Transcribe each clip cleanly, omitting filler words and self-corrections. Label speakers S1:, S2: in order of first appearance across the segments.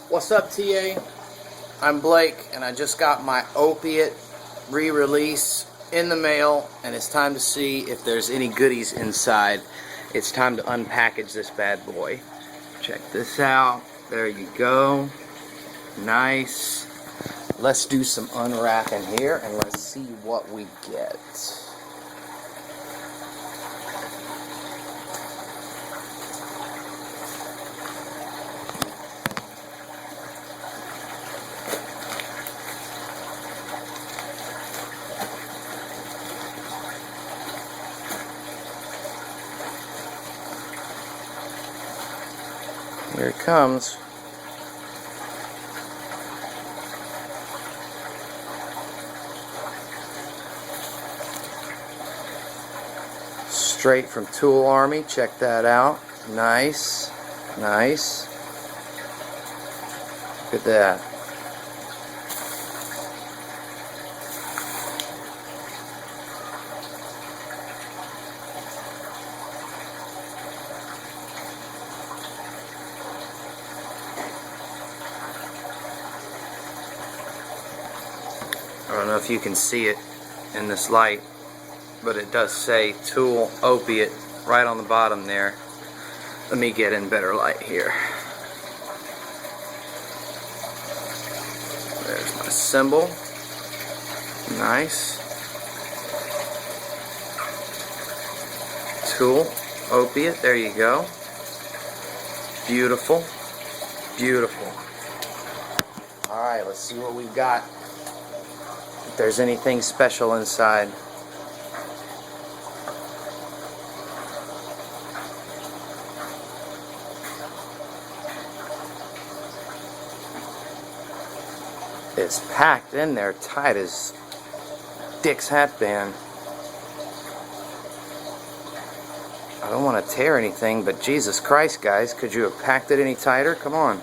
S1: What's up, TA? I'm Blake, and I just got my Opiate re-release in the mail, and it's time to see if there's any goodies inside. It's time to unpackage this bad boy. Check this out. There you go. Nice. Let's do some unwrapping here, and let's see what we get. Here it comes. Straight from Tool Army. Check that out. Nice. Nice. Look at that. I don't know if you can see it in this light, but it does say Tool Opiate right on the bottom there. Let me get in better light here. There's my symbol. Nice. Tool Opiate, there you go. Beautiful. Beautiful. Alright, let's see what we've got. If there's anything special inside. It's packed in there tight as Dick's hat band. I don't want to tear anything, but Jesus Christ, guys, could you have packed it any tighter? Come on.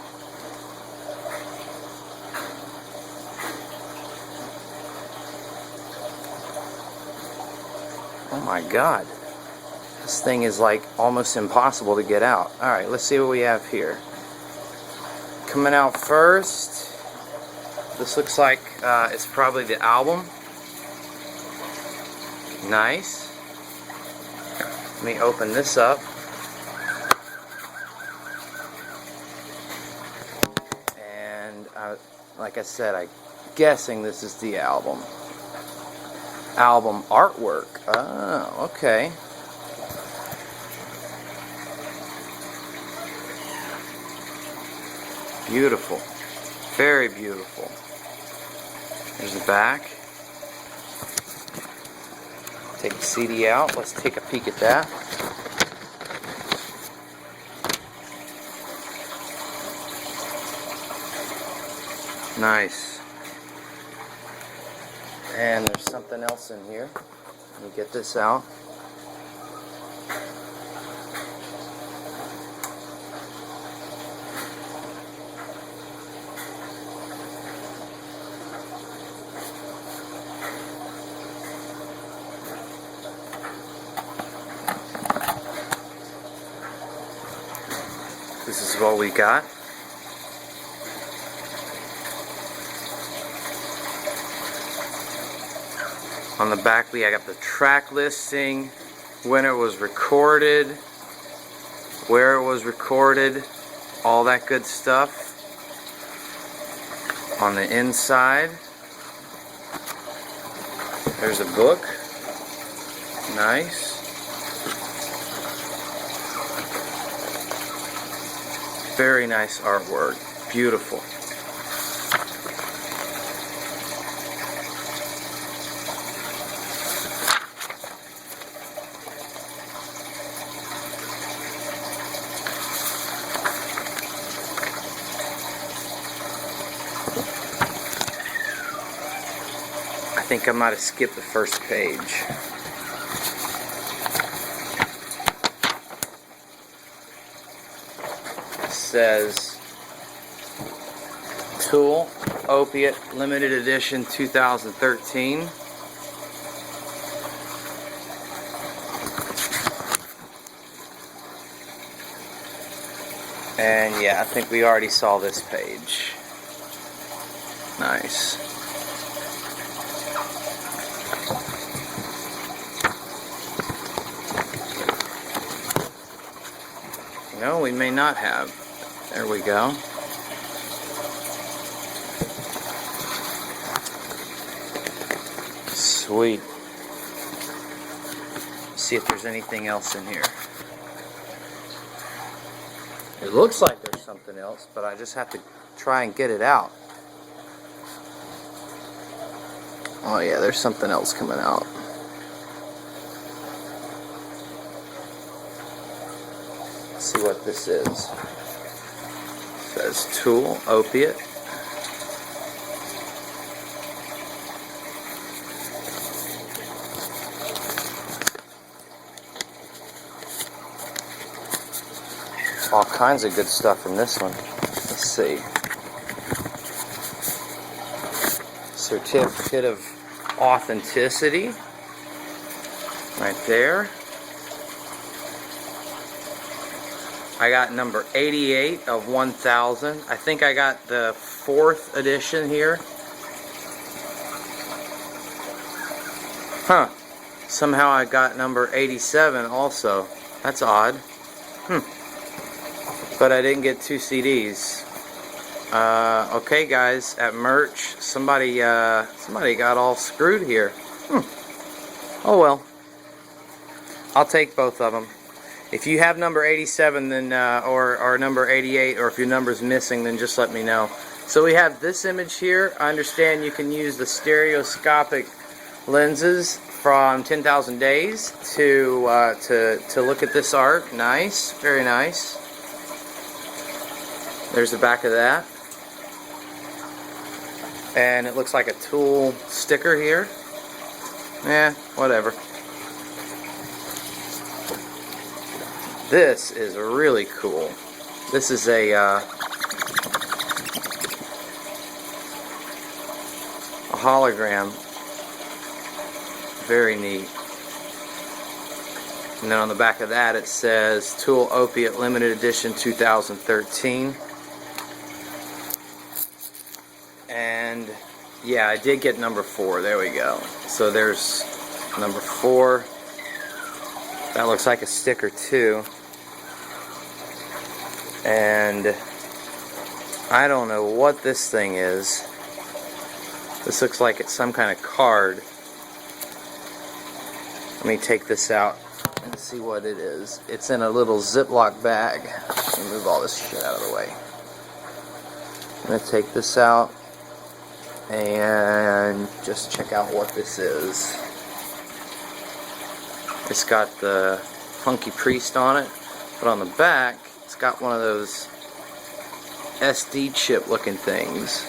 S1: Oh my God. This thing is like almost impossible to get out. Alright, let's see what we have here. Coming out first, this looks like it's probably the album. Nice. Let me open this up. And like I said, I'm guessing this is the album. Album artwork. Oh, okay. Beautiful. Very beautiful. There's the back. Take the CD out. Let's take a peek at that. Nice. And there's something else in here. Let me get this out. This is what we got. On the back we got the track listing, when it was recorded, where it was recorded, all that good stuff. On the inside, there's a book. Nice. Very nice artwork. Beautiful. I think I might have skipped the first page. It says Tool Opiate Limited Edition 2013. And yeah, I think we already saw this page. Nice. No, we may not have. There we go. Sweet. See if there's anything else in here. It looks like there's something else, but I just have to try and get it out. Oh yeah, there's something else coming out. Let's see what this is. It says Tool, Opiate. All kinds of good stuff in this one. Let's see. Certificate of authenticity. Right there. I got number 88 of 1000. I think I got the 4th edition here. Huh. Somehow I got number 87 also. That's odd. But I didn't get 2 CDs. Okay, guys, at merch, somebody got all screwed here. Oh well. I'll take both of them. If you have number 87, then or number 88, or if your number's missing, then just let me know. So we have this image here. I understand you can use the stereoscopic lenses from 10,000 Days to look at this art. Nice, very nice. There's the back of that. And it looks like a Tool sticker here. Whatever. This is really cool. This is a hologram. Very neat. And then on the back of that it says Tool Opiate Limited Edition 2013. And yeah, I did get number 4. There we go. So there's number 4. That looks like a sticker too. And I don't know what this thing is. This looks like it's some kind of card. Let me take this out and see what it is. It's in a little Ziploc bag. Let me move all this shit out of the way. I'm going to take this out and just check out what this is. It's got the Funky Priest on it, but on the back it's got one of those SD chip looking things.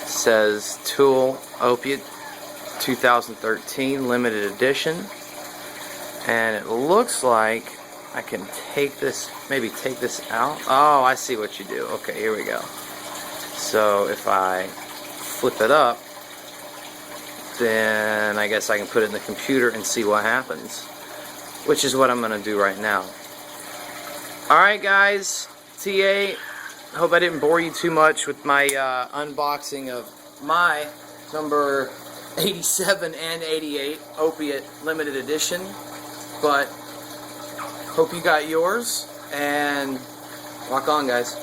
S1: It says Tool Opiate 2013 limited edition, and it looks like I can take this, maybe take this out. Oh, I see what you do. Okay, here we go. So if I flip it up, then I guess I can put it in the computer and see what happens, which is what I'm going to do right now. Alright guys, TA, hope I didn't bore you too much with my unboxing of my number 87 and 88 Opiate limited edition, but hope you got yours, and rock on guys.